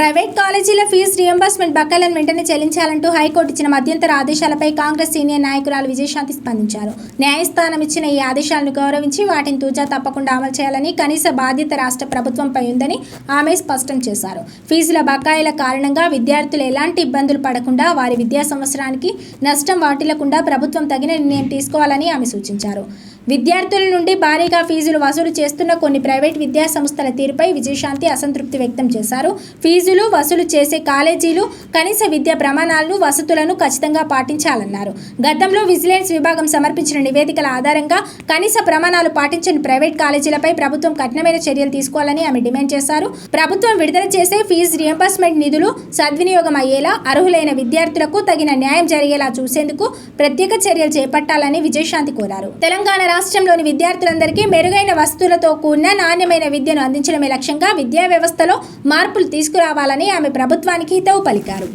Private కాలేజీల fee reimbursement బకాయిలను వెంటనే చెల్లించాలంటూ హైకోర్టు ఇచ్చిన మధ్యంతర ఆదేశాలపై కాంగ్రెస్ సీనియర్ నాయకురాలు విజయశాంతి స్పందించారు. న్యాయస్థానం ఇచ్చిన ఈ ఆదేశాలను గౌరవించి వాటిని తూచా తప్పకుండా అమలు చేయాలని కనీస బాధ్యత రాష్ట్ర ప్రభుత్వంపై ఉందని ఆమె స్పష్టం చేశారు. ఫీజుల బకాయిల కారణంగా విద్యార్థులు ఎలాంటి ఇబ్బందులు పడకుండా వారి విద్యా సంవత్సరానికి నష్టం వాటిల్లకుండా ప్రభుత్వం తగిన నిర్ణయం తీసుకోవాలని ఆమె సూచించారు. విద్యార్థుల నుండి భారీగా ఫీజులు వసూలు చేస్తున్న కొన్ని ప్రైవేట్ విద్యా సంస్థల తీరుపై విజయశాంతి అసంతృప్తి వ్యక్తం చేశారు. ఫీజులు వసూలు చేసే కాలేజీలు కనీస విద్యా ప్రమాణాలను, వసతులను ఖచ్చితంగా పాటించాలన్నారు. గతంలో విజిలెన్స్ విభాగం సమర్పించిన నివేదికల ఆధారంగా కనీస ప్రమాణాలు పాటించని ప్రైవేట్ కాలేజీలపై ప్రభుత్వం కఠినమైన చర్యలు తీసుకోవాలని ఆమె డిమాండ్ చేశారు. ప్రభుత్వం విడుదల చేసే ఫీజు రియంబర్స్మెంట్ నిధులు సద్వినియోగం అయ్యేలా, అర్హులైన విద్యార్థులకు తగిన న్యాయం జరిగేలా చూసేందుకు ప్రత్యేక చర్యలు చేపట్టాలని విజయశాంతి కోరారు. తెలంగాణ రాష్ట్రంలోని విద్యార్థులందరికీ మెరుగైన వసతులతో కూడిన నాణ్యమైన విద్యను అందించడమే లక్ష్యంగా విద్యా వ్యవస్థలో మార్పులు తీసుకురావాలని ఆమె ప్రభుత్వానికి హితవు పలికారు.